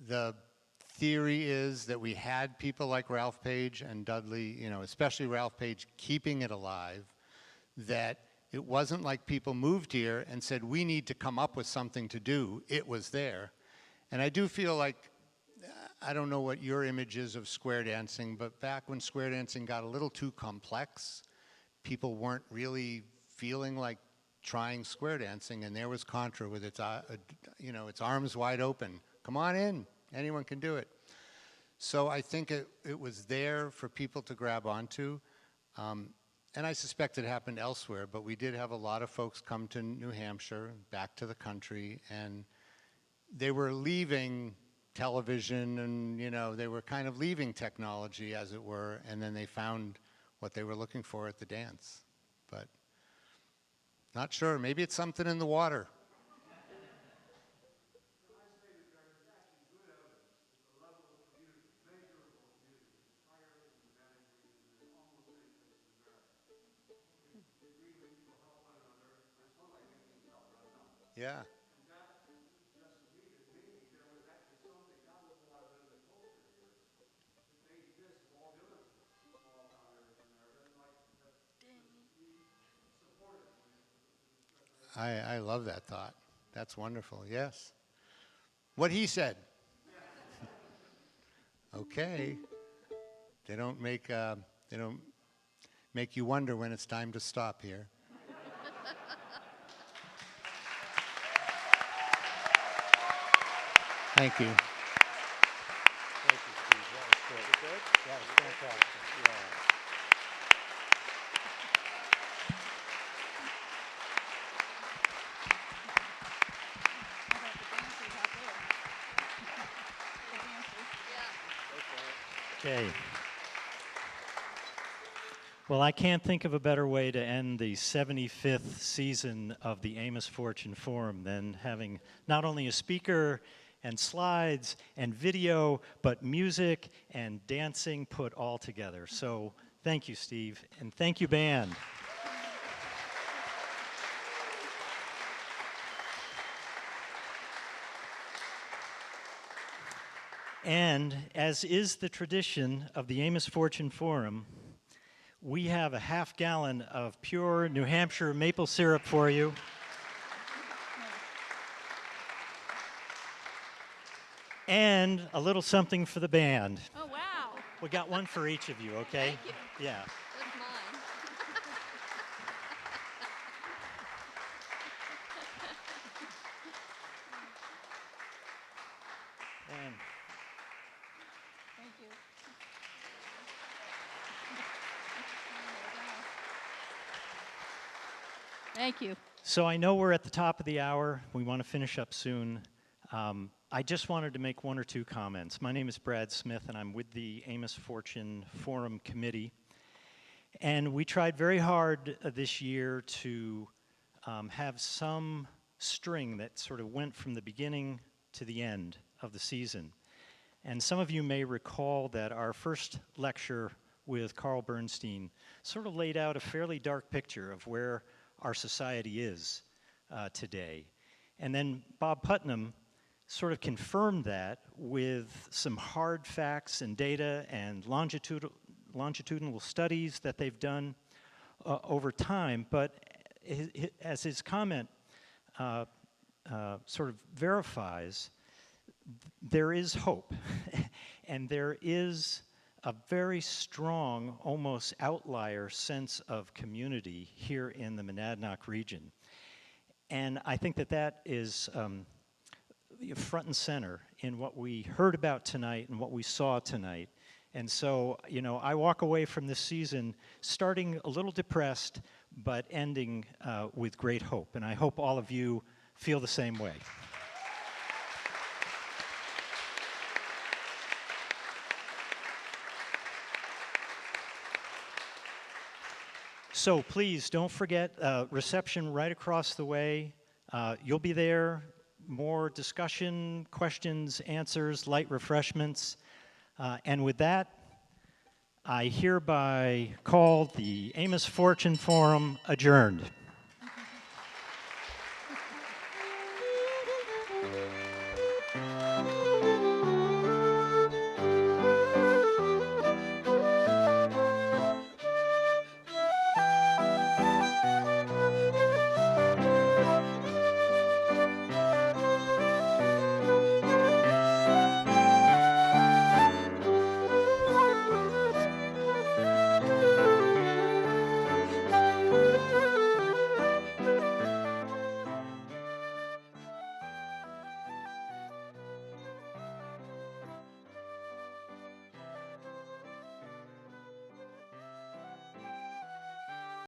the theory is that we had people like Ralph Page and Dudley, especially Ralph Page, keeping it alive, that it wasn't like people moved here and said, we need to come up with something to do. It was there. And I do feel like, I don't know what your image is of square dancing, but back when square dancing got a little too complex, people weren't really feeling like trying square dancing, and there was Contra with its arms wide open. Come on in, anyone can do it. So I think it was there for people to grab onto. And I suspect it happened elsewhere, but we did have a lot of folks come to New Hampshire, back to the country, and they were leaving television and, they were kind of leaving technology, as it were, and then they found what they were looking for at the dance. But not sure. Maybe it's something in the water. I say that there is actually good evidence that the level of community, measurable community, is higher in the Atlantic region than almost any place in America. We agree when people help one another, and it's not like anything's helped one another. Yeah. And that suggests to me that maybe there was actually something, that was more than the culture here, that made this of all the other small town areas in America, like that we supported I love that thought. That's wonderful. Yes. What he said. Okay. They don't make you wonder when it's time to stop here. Thank you. Thank you, Steve. That was good. That was fantastic. Yeah. Okay. Well, I can't think of a better way to end the 75th season of the Amos Fortune Forum than having not only a speaker and slides and video, but music and dancing put all together. So thank you, Steve, and thank you, band. And as is the tradition of the Amos Fortune Forum, we have a half gallon of pure New Hampshire maple syrup for you. And a little something for the band. Oh, wow. We got one for each of you, okay? Thank you. Yeah. That's mine. And Thank you. Thank you. so I know we're at the top of the hour. We want to finish up soon. I just wanted to make one or two comments. My name is Brad Smith, and I'm with the Amos Fortune Forum Committee. And we tried very hard this year to have some string that sort of went from the beginning to the end of the season. And some of you may recall that our first lecture with Carl Bernstein sort of laid out a fairly dark picture of where our society is today. And then Bob Putnam sort of confirmed that with some hard facts and data and longitudinal studies that they've done over time. But as his comment sort of verifies, there is hope, and there is a very strong, almost outlier sense of community here in the Monadnock region. And I think that that is front and center in what we heard about tonight and what we saw tonight. And so, you know, I walk away from this season starting a little depressed, but ending with great hope. And I hope all of you feel the same way. So please don't forget reception right across the way. You'll be there. More discussion, questions, answers, light refreshments. And with that, I hereby call the Amos Fortune Forum adjourned.